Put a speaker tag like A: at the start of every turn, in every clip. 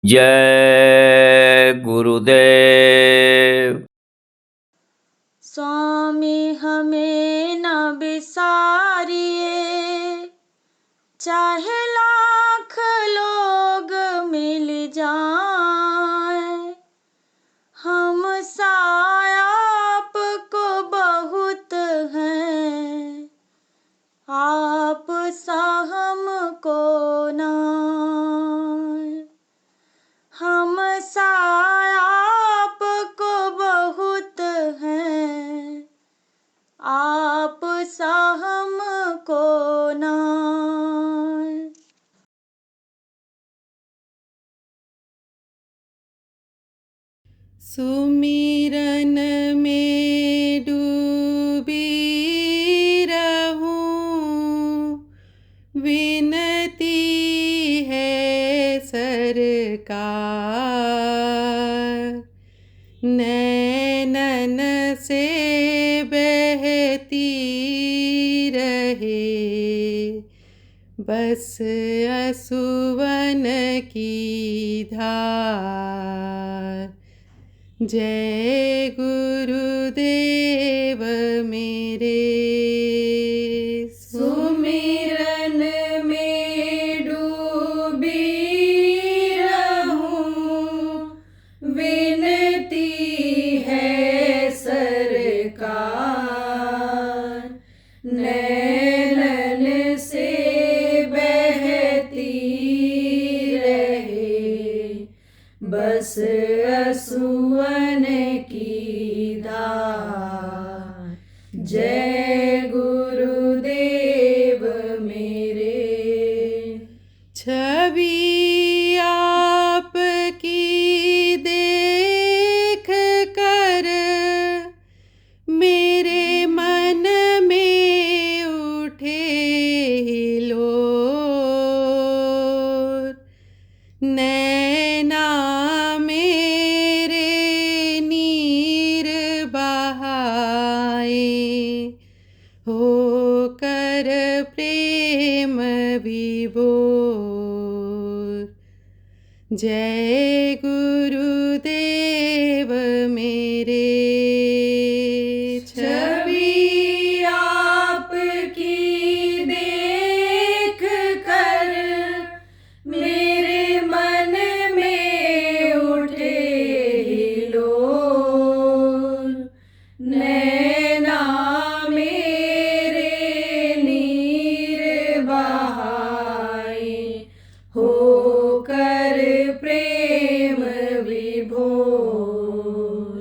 A: जय गुरुदेव।
B: स्वामी हमें न बिसारिए, चाहे लाख लोग मिल जाएं, हम साया आपको बहुत हैं, आप सा हमको नाय। हम साया आपको बहुत हैं, आप सा हमको नाय।
C: सुमिरन में डूबी रहूं, विनती है सरकार। नैनन से बहती रहे बस असुवन की धार। जय गुरुदेव मेरे। सुमिरन में डूबी रहूं, विनती है सरकार। नैनन से बहती रहे बस असुवन की धार। जय गुरुदेव मेरे। छवि आपकी देख कर मेरे मन में उठे हिलोर। नैना मेरे नीर बहाए, होकर प्रेम विभोर। जय गुरुदेव मेरे। छवि आपकी देख कर मेरे मन में उठे हिलोर। नैना मेरे नीर बहाए, होकर प्रेम विभोर।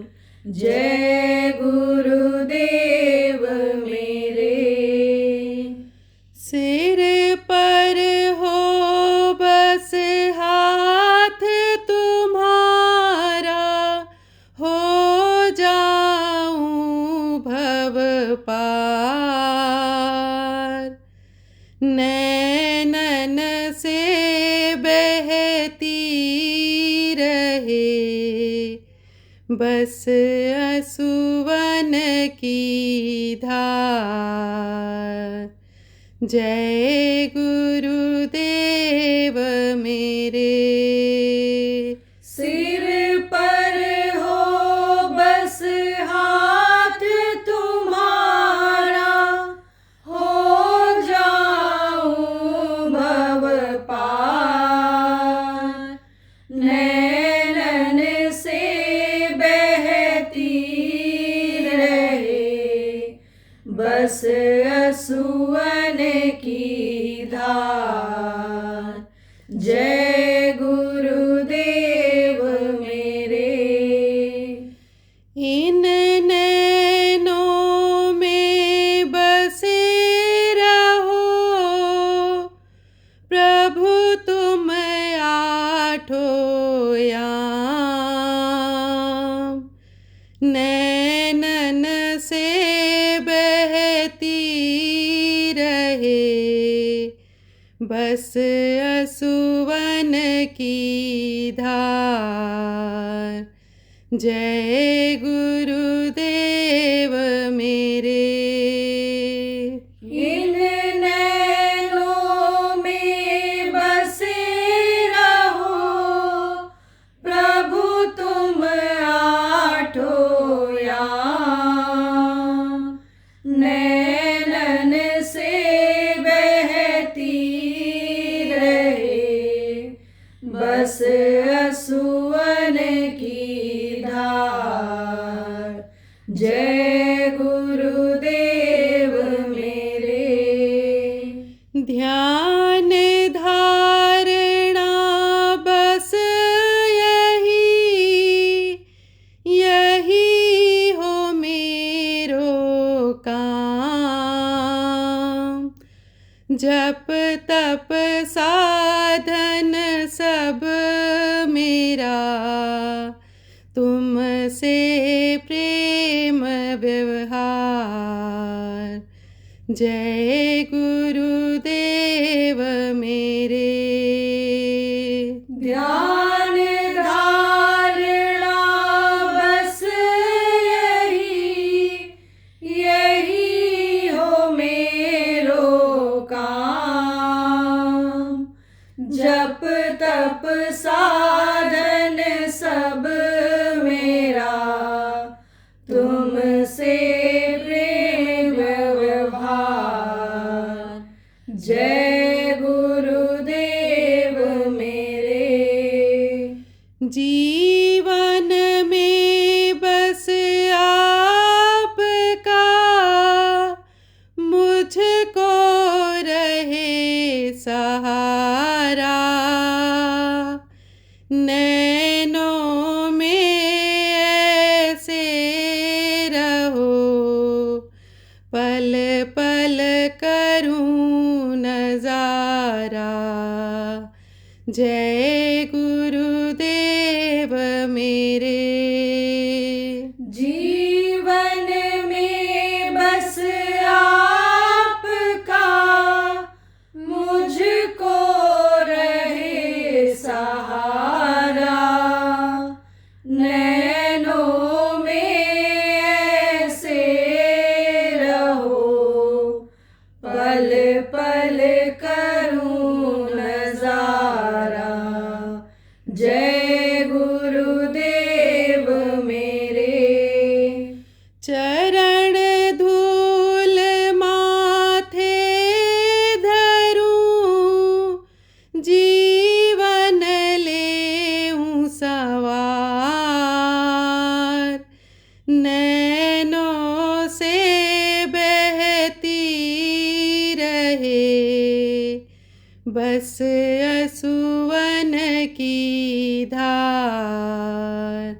C: जय गुरुदेव मेरे। सिर पर हो बस हाथ तुम्हारा, हो जाऊं भव पार। नैनन से बहती रहे बस असुवन की धार। जय गुरुदेव मेरे। सिर पर हो बस हाथ तुम्हारा, हो जाऊं भव पार। नैनन से बहती रहे बस असुवन की धार। जय गुरुदेव मेरे। इन नैनों में बसे रहो प्रभु तुम आठों याम। नैनन से बहती रहे बस असुवन की धार। जय गुरुदेव मेरे। इन जप तप साधन सब मेरा, तुमसे प्रेम व्यवहार। जय गुरुदेव मेरे।
B: ध्यान धारणा बस यही हो मेरो काम। जप तप साधन सब मेरा, तुमसे प्रेम व्यवहार। जय गुरुदेव मेरे।
C: जीवन में बस आपका मुझको रहे सहारा। नैनों में ऐसे रहो, पल पल करूं नजारा। जय गुरुदेव मेरे।
B: जीवन में बस आपका मुझको रहे सहारा। नैनों में ऐसे रहो, पल पल करूं नजारा। जय गुरुदेव मेरे।
C: चरण धूल माथे धरूं, जीवन लेऊं सवार। नैनों से बहती रहे बस असुवन की धार।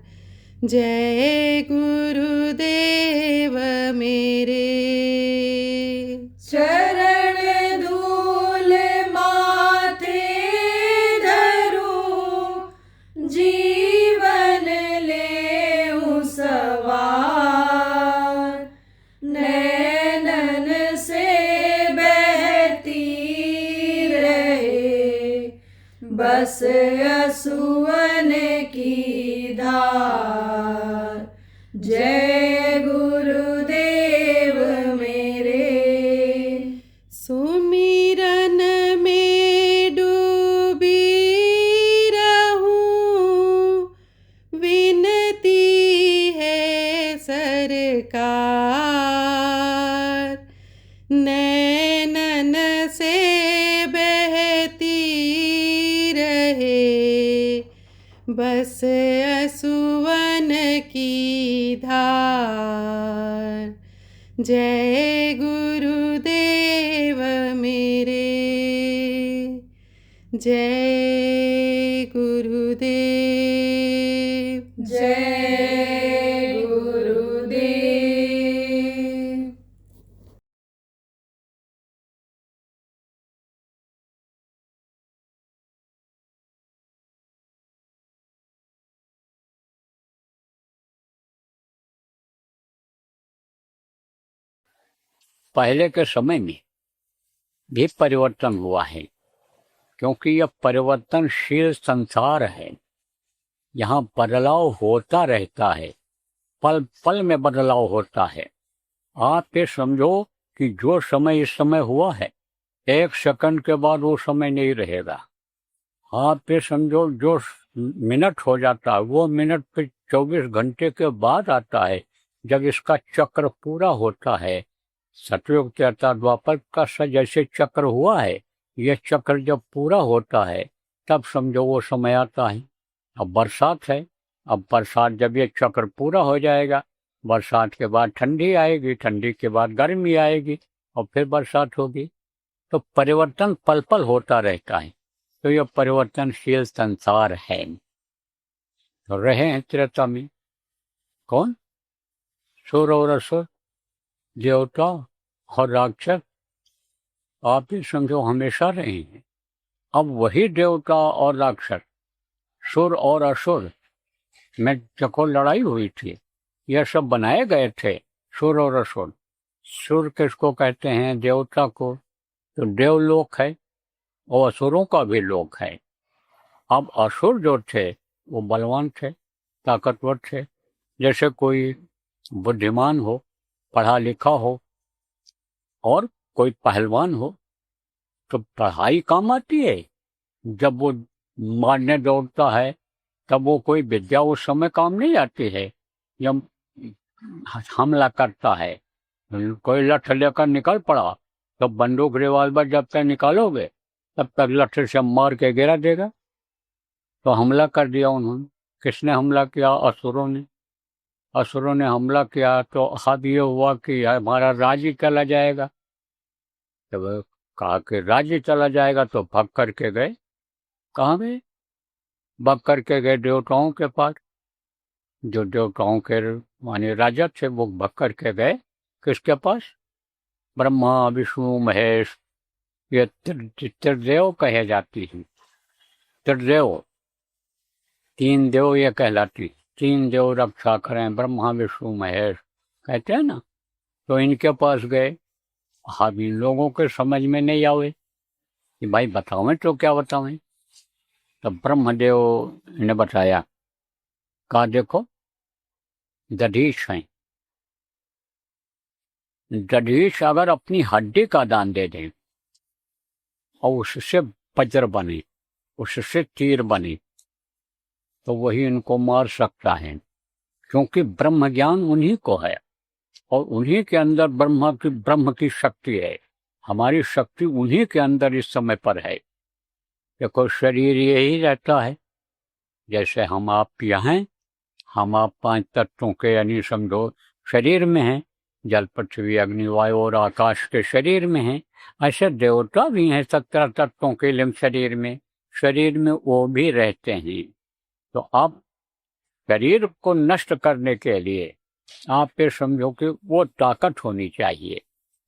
C: जय गुरुदेव मेरे।
B: चरण धूल माथे धरूं, जीवन लेऊं सवार। नैनन से बहती रहे बस असुवन की धार। जय गुरुदेव मेरे।
C: सुमिरन में डूबी रहूं, विनती है सरकार। नैनन से बहती रहे बस असुवन की धार। जय गुरुदेव मेरे। जय गुरुदेव।
B: जय गुरुदेव।
A: पहले के समय में भी परिवर्तन हुआ है, क्योंकि यह परिवर्तनशील संसार है। यहाँ बदलाव होता रहता है, पल पल में बदलाव होता है। आप ये समझो कि जो समय इस समय हुआ है, 1 सेकंड के बाद वो समय नहीं रहेगा। आप ये समझो जो मिनट हो जाता है, वो मिनट फिर 24 घंटे के बाद आता है, जब इसका चक्र पूरा होता है। सतयुग त्रेता द्वापर का जैसे चक्र हुआ है, यह चक्र जब पूरा होता है तब समझो वो समय आता है। अब बरसात है, अब बरसात जब ये चक्र पूरा हो जाएगा, बरसात के बाद ठंडी आएगी, ठंडी के बाद गर्मी आएगी और फिर बरसात होगी। तो परिवर्तन पल पल होता रहता है। तो यह परिवर्तनशील संसार है। तो रहे हैं त्रेता में कौन? सुर और असुर, देवता और राक्षस आप ही समझो हमेशा रहे हैं। अब वही देवता और राक्षस, सुर और असुर में जब लड़ाई हुई थी, यह सब बनाए गए थे, सुर और असुर। सुर किसको कहते हैं? देवता को, तो देवलोक है, और असुरों का भी लोक है। अब असुर जो थे वो बलवान थे, ताकतवर थे। जैसे कोई बुद्धिमान हो, पढ़ा लिखा हो, और कोई पहलवान हो, तो पढ़ाई काम आती है। जब वो मारने दौड़ता है तब वो कोई विद्या उस समय काम नहीं आती है। जब हमला करता है, कोई लठ लेकर निकल पड़ा, तो बंदूक रिवॉल्वर जब तक निकालोगे तब तक लठ से मार के गिरा देगा। तो हमला कर दिया उन्होंने। किसने हमला किया? असुरों ने। असुरों ने हमला किया तो अब ये हुआ कि हमारा राज्य चला जाएगा। जब कहा कि राज्य चला जाएगा तो भाग करके गए। कहाँ गए? भाग करके गए देवताओं के पास। जो देवताओं के माने राजा थे वो भाग करके गए किसके पास? ब्रह्मा, विष्णु, महेश, ये त्रिदेव कहे जाती है। त्रिदेव, तीन देव ये कहलाती। तीन देव रक्षा करें, ब्रह्मा, विष्णु, महेश कहते हैं ना। तो इनके पास गए। अब इन लोगों के समझ में नहीं आवे कि भाई बतावें तो क्या बतावें। तब ब्रह्मदेव ने बताया, कहा देखो दधीच हैं, दधीच अगर अपनी हड्डी का दान दे दें और उससे वज्र बने, उससे तीर बने, तो वही इनको मार सकता है। क्योंकि ब्रह्म ज्ञान उन्हीं को है और उन्हीं के अंदर ब्रह्म की शक्ति है। हमारी शक्ति उन्हीं के अंदर इस समय पर है। देखो शरीर यही रहता है। जैसे हम आप यहाँ हैं, हम आप 5 तत्वों के यानी समझो शरीर में हैं। जल, पृथ्वी, अग्नि, वायु और आकाश के शरीर में हैं। ऐसे देवता भी हैं 17 तत्वों के लिंग शरीर में वो भी रहते हैं। तो आप शरीर को नष्ट करने के लिए आप ये समझो कि वो ताकत होनी चाहिए।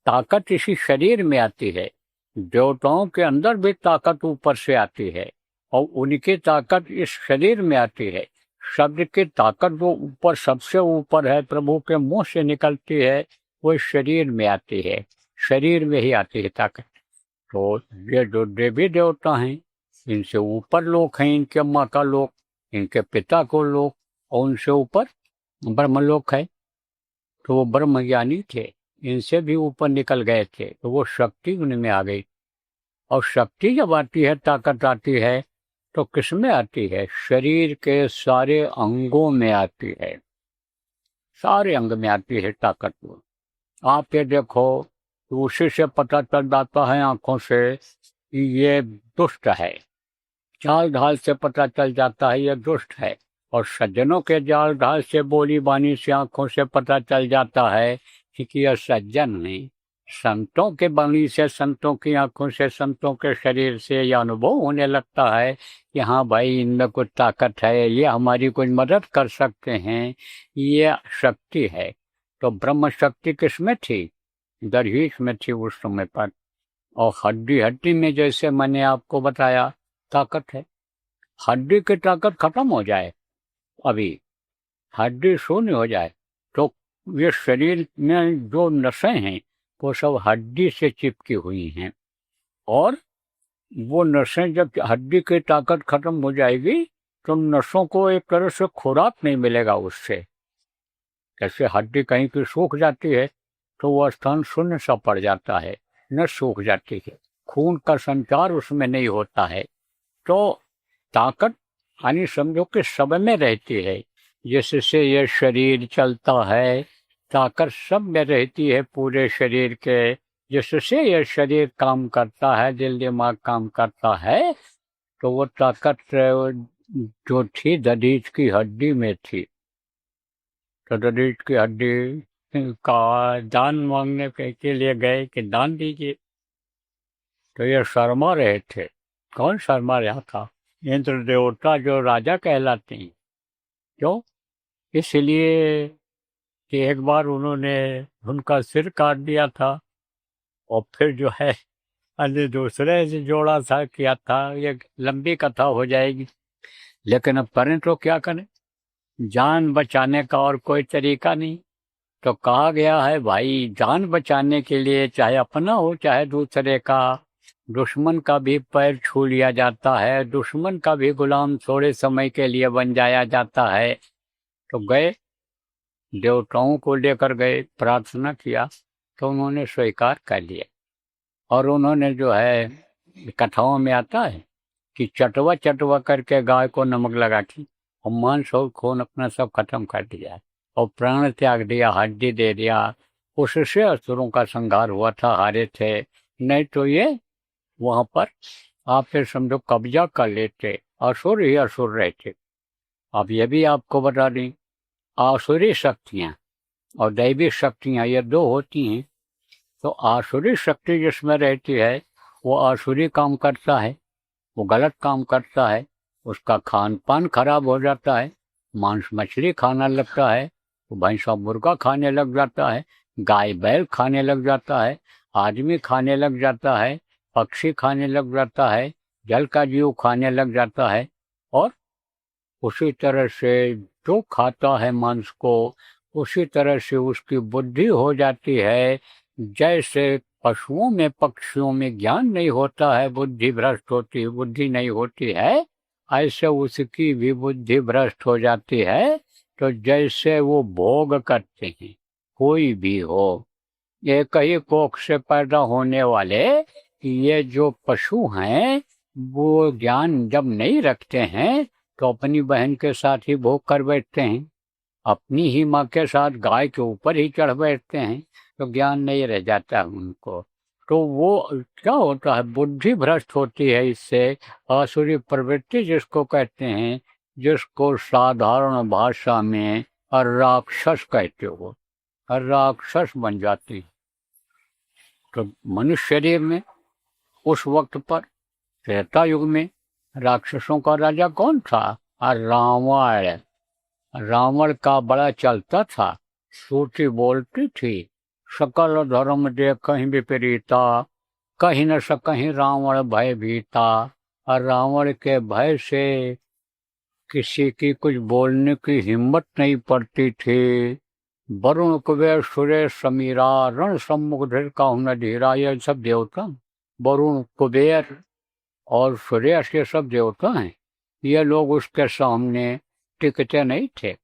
A: ताकत इसी शरीर में आती है। देवताओं के अंदर भी ताकत ऊपर से आती है और उनकी ताकत इस शरीर में आती है। शब्द की ताकत जो ऊपर सबसे ऊपर है, प्रभु के मुंह से निकलती है, वो इस शरीर में आती है। शरीर में ही आती है ताकत। तो ये जो देवी देवता हैं, इनसे ऊपर लोक हैं, इनके माँ का लोक, इनके पिता को लोक, और उनसे ऊपर ब्रह्मलोक है। तो वो ब्रह्म ज्ञानी थे, इनसे भी ऊपर निकल गए थे, तो वो शक्ति उनमें आ गई। और शक्ति जब आती है, ताकत आती है, तो किस में आती है? शरीर के सारे अंगों में आती है। सारे अंग में आती है ताकत। आप ये देखो, तो उसी से पता चल जाता है आंखों से कि ये दुष्ट है। चाल ढाल से पता चल जाता है ये दुष्ट है। और सज्जनों के जाल ढाल से, बोली बानी से, आंखों से पता चल जाता है कि यह सज्जन है। संतों के बानी से, संतों की आंखों से, संतों के शरीर से यह अनुभव होने लगता है कि हाँ भाई, इनमें कुछ ताकत है, ये हमारी कुछ मदद कर सकते हैं, ये शक्ति है। तो ब्रह्म शक्ति किसमें थी? दधीच में थी उस समय पर। और हड्डी हड्डी में, जैसे मैंने आपको बताया, ताकत है। हड्डी की ताकत खत्म हो जाए, अभी हड्डी शून्य हो जाए, तो ये शरीर में जो नसें हैं वो सब हड्डी से चिपकी हुई हैं। और वो नसें जब हड्डी की ताकत खत्म हो जाएगी तो नसों को एक तरह से खुराक नहीं मिलेगा उससे। जैसे हड्डी कहीं की सूख जाती है तो वो स्थान शून्य सा पड़ जाता है, नस सूख जाती है, खून का संचार उसमें नहीं होता है। तो ताकत यानी समझो कि सब में रहती है। जिससे ये शरीर चलता है, ताकत सब में रहती है पूरे शरीर के। जिससे ये शरीर काम करता है, दिल दिमाग काम करता है, तो वो ताकत जो थी दधीच की हड्डी में थी। तो दधीच की हड्डी का दान मांगने के लिए गए कि दान दीजिए। तो ये शर्मा रहे थे। कौन शर्मा रहा था? इंद्र देवता, जो राजा कहलाते हैं। क्यों? इसलिए कि एक बार उन्होंने उनका सिर काट दिया था और फिर जो है अरे दूसरे से जोड़ा था, किया था, ये लंबी कथा हो जाएगी। लेकिन अब करें तो क्या करें, जान बचाने का और कोई तरीका नहीं। तो कहा गया है भाई, जान बचाने के लिए चाहे अपना हो चाहे दूसरे का, दुश्मन का भी पैर छू लिया जाता है, दुश्मन का भी गुलाम थोड़े समय के लिए बन जाया जाता है। तो गए, देवताओं को लेकर गए, प्रार्थना किया, तो उन्होंने स्वीकार कर लिया। और उन्होंने जो है, कथाओं में आता है कि चटवा चटवा करके गाय को नमक लगा के और मांस और खून अपना सब खत्म कर दिया और प्राण त्याग दिया, हड्डी दे दिया। उससे असुरों का संहार हुआ था, हारे थे। नहीं तो ये वहां पर आप फिर समझो कब्जा कर लेते, असुर ही असुर रहते। अब ये भी आपको बता दें, आसुरी शक्तियां और दैवी शक्तियां ये दो होती हैं। तो आसुरी शक्ति जिसमें रहती है वो आसुरी काम करता है, वो गलत काम करता है, उसका खान पान खराब हो जाता है, मांस मछली खाना लगता है, वो भैंसा मुर्गा खाने लग जाता है, गाय बैल खाने लग जाता है, आदमी खाने लग जाता है, पक्षी खाने लग जाता है, जल का जीव खाने लग जाता है। और उसी तरह से जो खाता है मांस को, उसी तरह से उसकी बुद्धि हो जाती है। जैसे पशुओं में पक्षियों में ज्ञान नहीं होता है, बुद्धि भ्रष्ट होती है, बुद्धि नहीं होती है, ऐसे उसकी भी बुद्धि भ्रष्ट हो जाती है। तो जैसे वो भोग करते हैं, कोई भी हो, एक ही कोख से पैदा होने वाले ये जो पशु हैं, वो ज्ञान जब नहीं रखते हैं तो अपनी बहन के साथ ही भोग कर बैठते हैं, अपनी ही माँ के साथ गाय के ऊपर ही चढ़ बैठते हैं, तो ज्ञान नहीं रह जाता उनको। तो वो क्या होता है, बुद्धि भ्रष्ट होती है इससे। आसुरी प्रवृत्ति जिसको कहते हैं, जिसको साधारण भाषा में राक्षस कहते हो, राक्षस बन जाती। तो मनुष्य शरीर में उस वक्त पर त्रेता युग में राक्षसों का राजा कौन था? रावण। रावण का बड़ा चलता था, श्रुति बोलती थी, सकल धर्म देखहि विपरीता, कहीं न सकहीं रावण भय भीता। और रावण के भय से किसी की कुछ बोलने की हिम्मत नहीं पड़ती थी। वरुण कुबेर सुरेश समीरा, रण सम्मुख धीर काहू न धीरा, ये सब देवता, वरुण कुबेर और सुरेश ये सब देवता हैं, ये लोग उसके सामने टिकते नहीं थे।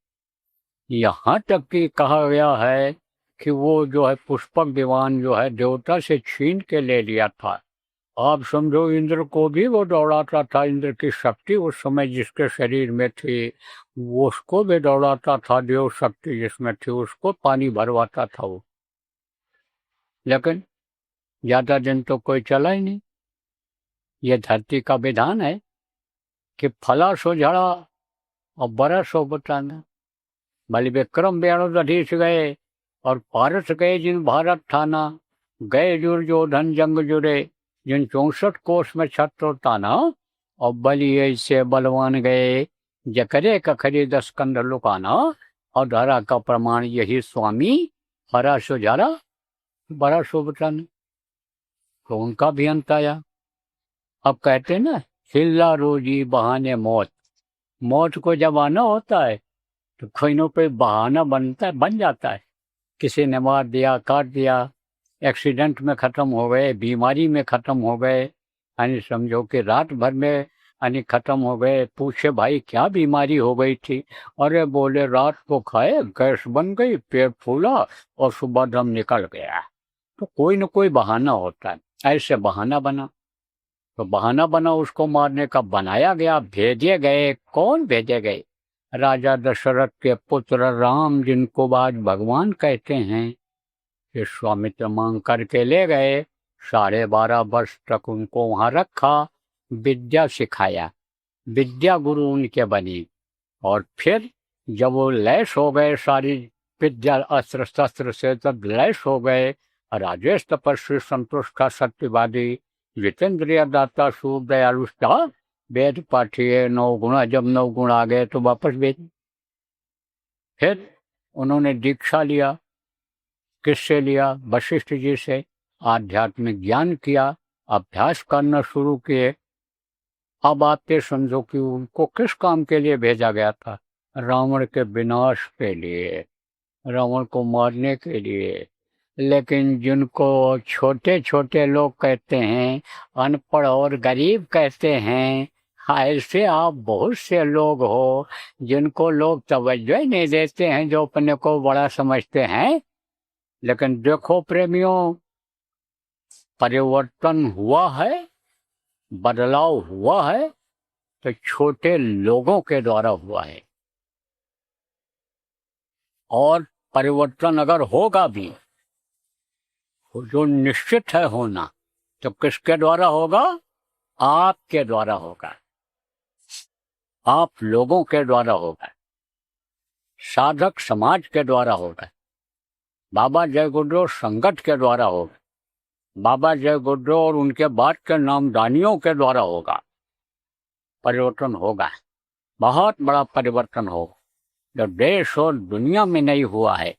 A: यहाँ तक कि कहा गया है कि वो जो है पुष्पक विमान जो है देवता से छीन के ले लिया था। आप समझो इंद्र को भी वो दौड़ाता था, इंद्र की शक्ति उस समय जिसके शरीर में थी वो उसको भी दौड़ाता था, देव शक्ति जिसमें थी उसको पानी भरवाता था वो। लेकिन ज्यादा दिन तो कोई चला ही नहीं। ये धरती का विधान है कि फला सो झड़ा और बरा सो बताना। बलि विक्रम वेणुदधीश गए और पारस गए जिन भारत ठाना, गए दुर्योधन जंग जुड़े जिन 64 कोष में छत्र ताना। और बलि ऐसे बलवान गए जकरे कखरी 10 कंध लुकाना। और धारा का प्रमाण यही स्वामी, हरा सो झरा बड़ा सो बताना। तो उनका भी अंत आया। अब कहते ना, हिल्ला रोजी बहाने मौत। मौत को जब आना होता है तो कोई ना कोई बहाना बनता है, बन जाता है। किसी ने मार दिया, काट दिया, एक्सीडेंट में खत्म हो गए, बीमारी में खत्म हो गए, यानी समझो कि रात भर में यानी खत्म हो गए। पूछे भाई क्या बीमारी हो गई थी? अरे बोले रात को खाए, गैस बन गई, पेट फूला और सुबह दम निकल गया। तो कोई ना कोई बहाना होता है। ऐसे बहाना बना, तो बहाना बना उसको मारने का, बनाया गया, भेजे गए। कौन भेजे गए? राजा दशरथ के पुत्र राम, जिनको आज भगवान कहते हैं, विश्वामित्र मांग करके ले गए। 12.5 वर्ष तक उनको वहां रखा, विद्या सिखाया, विद्या गुरु उनके बनी। और फिर जब वो लैस हो गए सारी विद्या अस्त्र शस्त्र से, तब लैस हो गए। राजेश तपस्वी, संतुष्ट, सत्यवादी, जितेंद्रिय दाता, सूर दयालुष्टा, वेद पाठिए 9 गुणा। जब 9 गुण आ गए तो वापस भेज। फिर उन्होंने दीक्षा लिया। किससे लिया? वशिष्ठ जी से। आध्यात्मिक ज्ञान किया, अभ्यास करना शुरू किए। अब आप ये समझो कि उनको किस काम के लिए भेजा गया था? रावण के विनाश के लिए, रावण को मारने के लिए। लेकिन जिनको छोटे छोटे लोग कहते हैं, अनपढ़ और गरीब कहते हैं, ऐसे आप बहुत से लोग हो जिनको लोग तवज्जो ही नहीं देते हैं, जो अपने को बड़ा समझते हैं। लेकिन देखो प्रेमियों, परिवर्तन हुआ है, बदलाव हुआ है, तो छोटे लोगों के द्वारा हुआ है। और परिवर्तन अगर होगा भी, जो निश्चित है होना, तो किसके द्वारा होगा? आपके द्वारा होगा, आप लोगों के द्वारा होगा, साधक समाज के द्वारा होगा, बाबा जय गुरुदेव संगत के द्वारा होगा, बाबा जय गुरुदेव और उनके बाद के नामदानियों के द्वारा होगा। परिवर्तन होगा, बहुत बड़ा परिवर्तन होगा, जो देश और दुनिया में नहीं हुआ है।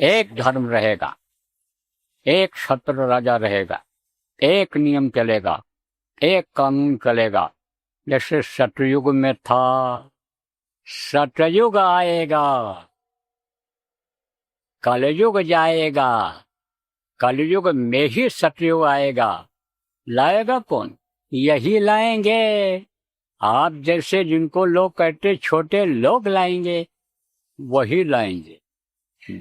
A: एक धर्म रहेगा, एक छत्र राजा रहेगा, एक नियम चलेगा, एक कानून चलेगा। जैसे सतयुग में था, सतयुग आएगा, कलयुग जाएगा, कलयुग में ही सतयुग आएगा। लाएगा कौन? यही लाएंगे। आप जैसे जिनको लोग कहते छोटे लोग लाएंगे, वही लाएंगे।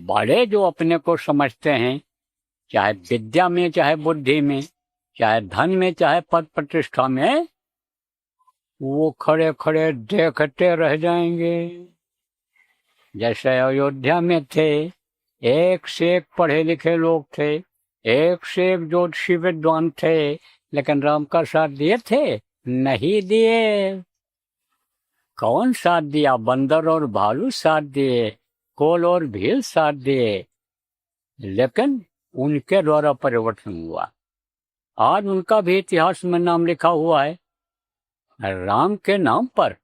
A: बड़े जो अपने को समझते हैं, चाहे विद्या में, चाहे बुद्धि में, चाहे धन में, चाहे पद प्रतिष्ठा में, वो खड़े खड़े देखते रह जाएंगे। जैसे अयोध्या में थे, एक से एक पढ़े लिखे लोग थे, एक से एक ज्योतिषी विद्वान थे, लेकिन राम का साथ दिए थे? नहीं दिए। कौन साथ दिया? बंदर और भालू साथ दिए, कोल और भील साथ दिए। लेकिन उनके द्वारा परिवर्तन हुआ। आज उनका भी इतिहास में नाम लिखा हुआ है। राम के नाम पर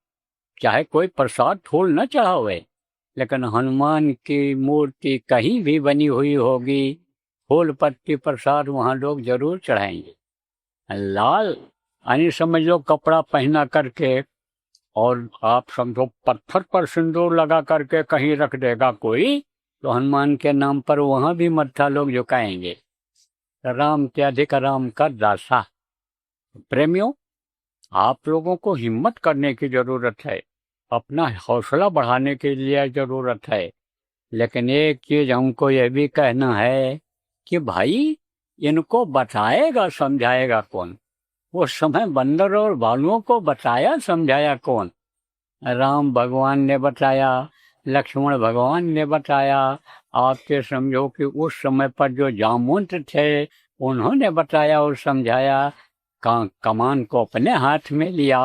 A: चाहे कोई प्रसाद फूल न चढ़ावे, लेकिन हनुमान की मूर्ति कहीं भी बनी हुई होगी, फूल पत्ती प्रसाद वहां लोग जरूर चढ़ाएंगे। लाल यानी समझ लो कपड़ा पहना करके, और आप समझो पत्थर पर सिंदूर लगा करके कहीं रख देगा कोई, तो हनुमान के नाम पर वहां भी मत्था लोग झुकाएंगे। राम के अधिक राम का दासा। प्रेमियों, आप लोगों को हिम्मत करने की जरूरत है, अपना हौसला बढ़ाने के लिए जरूरत है। लेकिन एक चीज हमको यह भी कहना है कि भाई, इनको बताएगा समझाएगा कौन? वो समय बंदर और भालुओं को बताया समझाया कौन? राम भगवान ने बताया, लक्ष्मण भगवान ने बताया। आपके समझो कि उस समय पर जो जामवंत थे, उन्होंने बताया और समझाया। कमान को अपने हाथ में लिया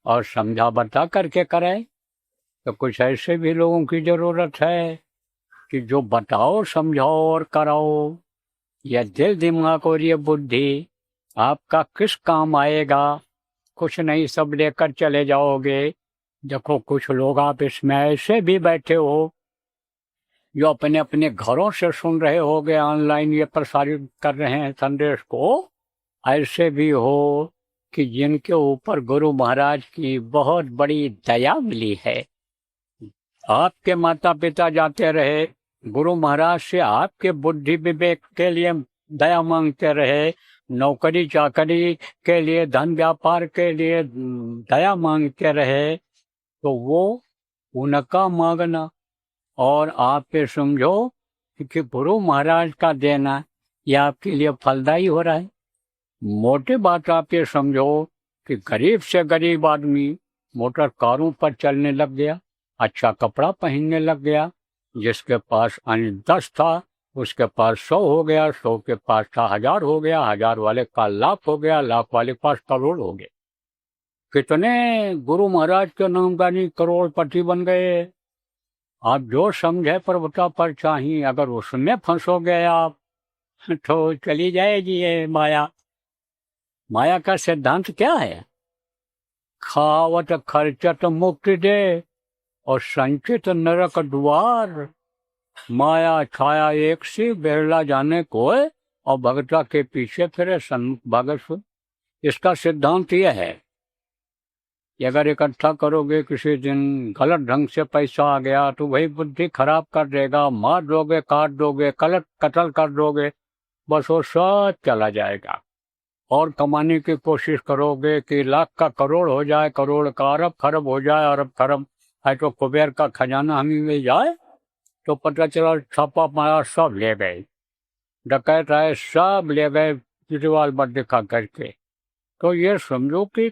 A: और समझा बता करके कराए। तो कुछ ऐसे भी लोगों की जरूरत है कि जो बताओ, समझाओ और कराओ। यह दिल दिमाग और ये बुद्धि आपका किस काम आएगा? कुछ नहीं, सब लेकर चले जाओगे। देखो, कुछ लोग आप इसमें ऐसे भी बैठे हो जो अपने अपने घरों से सुन रहे होगे, ऑनलाइन ये प्रसारित कर रहे हैं संदेश को। ऐसे भी हो कि जिनके ऊपर गुरु महाराज की बहुत बड़ी दया मिली है। आपके माता पिता जाते रहे, गुरु महाराज से आपके बुद्धि विवेक के लिए दया मांगते रहे, नौकरी चाकरी के लिए, धन व्यापार के लिए दया मांगते रहे, तो वो उनका मांगना और आप ये समझो कि गुरु महाराज का देना, यह आपके लिए फलदायी हो रहा है। मोटे बात आप ये समझो कि गरीब से गरीब आदमी मोटर कारों पर चलने लग गया, अच्छा कपड़ा पहनने लग गया। जिसके पास 10 था, उसके पास 100 हो गया, 100 के पास था 1000 हो गया, 1000 वाले का लाख हो गया, लाख वाले के पास करोड़ हो गए। कितने गुरु महाराज के नामदानी करोड़पति बन गए। आप जो समझे प्रभुता पर चाहिए, अगर उसमें फंसोगे आप तो चली जाएगी ये माया। माया का सिद्धांत क्या है? खावत खर्चत मुक्ति दे और संचित नरक द्वार। माया छाया एक सी, बेरला जाने कोई और भगता के पीछे फिरे, सन्मुख भागत सुन। इसका सिद्धांत यह है कि अगर इकट्ठा करोगे, किसी दिन गलत ढंग से पैसा आ गया तो वही बुद्धि खराब कर देगा, मार दोगे, काट दोगे, कत्ल कर दोगे, बस वो सब चला जाएगा। और कमाने की कोशिश करोगे कि लाख का करोड़ हो जाए, करोड़ का अरब खरब हो जाए, अरब खरब है तो कुबेर का खजाना हमें मिल जाए, तो पता चला छापा मारा, सब ले गए, डकैत आए, सब ले गए रिवाल पर दिखा करके। तो ये समझो कि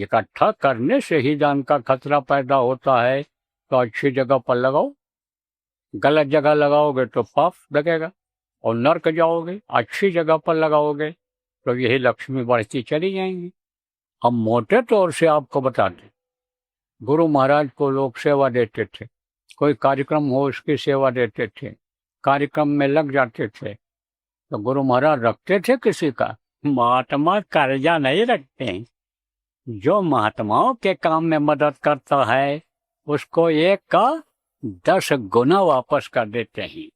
A: इकट्ठा करने से ही जान का खतरा पैदा होता है। तो अच्छी जगह पर लगाओ, गलत जगह लगाओगे तो पाप लगेगा और नरक जाओगे। अच्छी जगह पर लगाओगे तो यही लक्ष्मी बढ़ती चली जाएंगी। अब मोटे तौर से आपको बता दें, गुरु महाराज को लोग सेवा देते थे, कोई कार्यक्रम हो उसकी सेवा देते थे, कार्यक्रम में लग जाते थे। तो गुरु महाराज रखते थे किसी का? महात्मा कर्जा नहीं रखते हैं। जो महात्माओं के काम में मदद करता है उसको 1 का 10 गुना वापस कर देते हैं।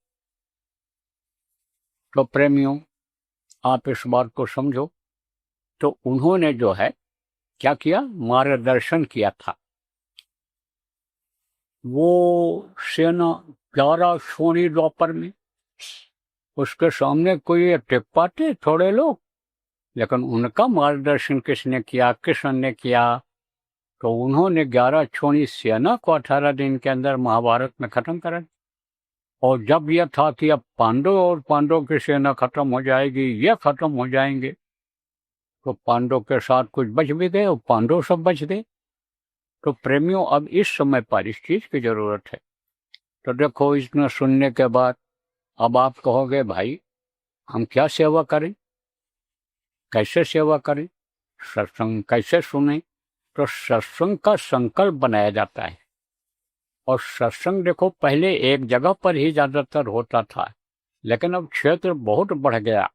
A: तो प्रेमियों, आप इस बात को समझो। तो उन्होंने जो है क्या किया, मार्गदर्शन किया था। वो सेना 11 सोनी द्वापर में, उसके सामने कोई टिक पाते थोड़े लोग, लेकिन उनका मार्गदर्शन किसने किया, कृष्ण ने किया। तो उन्होंने 11 छोड़ी सेना को 18 दिन के अंदर महाभारत में खत्म करा। और जब यह था कि अब पांडव और पांडव की सेना खत्म हो जाएगी, ये खत्म हो जाएंगे, तो पांडव के साथ कुछ बच भी गए और पांडव सब बच गए। तो प्रेमियों, अब इस समय पर इस चीज की जरूरत है। तो देखो, इतना सुनने के बाद अब आप कहोगे भाई हम क्या सेवा करें, कैसे सेवा करें, सत्संग कैसे सुने? तो सत्संग का संकल्प बनाया जाता है। और सत्संग देखो, पहले एक जगह पर ही ज्यादातर होता था, लेकिन अब क्षेत्र बहुत बढ़ गया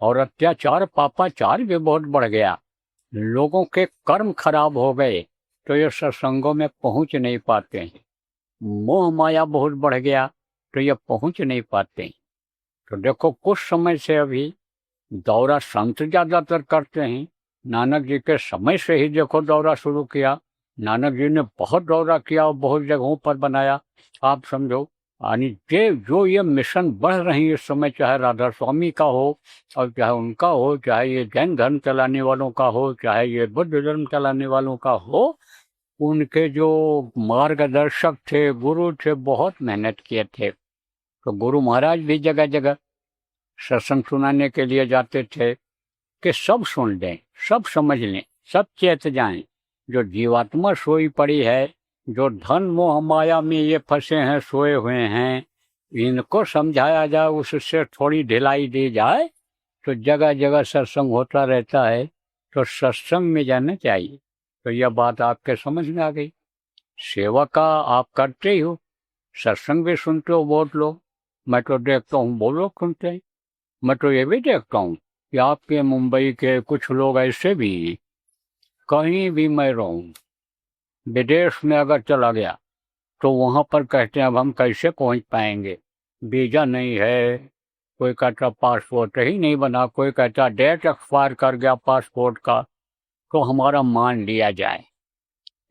A: और अत्याचार पापाचार भी बहुत बढ़ गया। लोगों के कर्म खराब हो गए तो ये सत्संगों में पहुंच नहीं पाते हैं। मोह माया बहुत बढ़ गया तो ये पहुंच नहीं पाते हैं। तो देखो, कुछ समय से अभी दौरा संत ज्यादातर करते हैं। नानक जी के समय से ही देखो दौरा शुरू किया। नानक जी ने बहुत दौरा किया और बहुत जगहों पर बनाया। आप समझो, यानी जो ये मिशन बढ़ रही है इस समय, चाहे राधा स्वामी का हो और चाहे उनका हो, चाहे ये जैन धर्म चलाने वालों का हो, चाहे ये बुद्ध धर्म चलाने वालों का हो, उनके जो मार्गदर्शक थे, गुरु थे, बहुत मेहनत किए थे। तो गुरु महाराज भी जगह जगह सत्संग सुनाने के लिए जाते थे कि सब सुन लें, सब समझ लें, सब चेत जाएं। जो जीवात्मा सोई पड़ी है, जो धन मोह माया में ये फंसे हैं, सोए हुए हैं, इनको समझाया जाए, उससे थोड़ी ढिलाई दी जाए। तो जगह जगह सत्संग होता रहता है, तो सत्संग में जाना चाहिए। तो यह बात आपके समझ में आ गई। सेवा का आप करते ही हो, सत्संग भी सुनते हो बहुत लोग। मैं तो देखता हूँ बहुत लोग सुनते हैं। मैं तो ये भी देखता हूँ कि आपके मुंबई के कुछ लोग ऐसे भी, कहीं भी मैं रहूं, विदेश में अगर चला गया तो वहां पर कहते हैं अब हम कैसे पहुंच पाएंगे, वीजा नहीं है, कोई कहता पासपोर्ट ही नहीं बना, कोई कहता डेट एक्सपायर कर गया पासपोर्ट का, तो हमारा मान लिया जाए।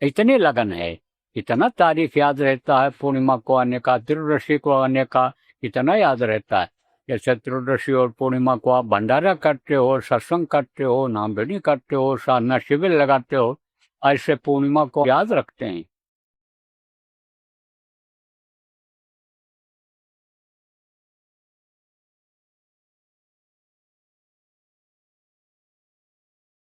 A: इतनी लगन है, इतना तारीख याद रहता है, पूर्णिमा को आने का, त्रयोदशी को आने का इतना याद रहता है। जैसे त्रयोदशी और पूर्णिमा को आप भंडारा करते हो, सत्संग करते हो, नाम बेनी करते हो, साधना शिविर लगाते हो, ऐसे पूर्णिमा को याद रखते हैं।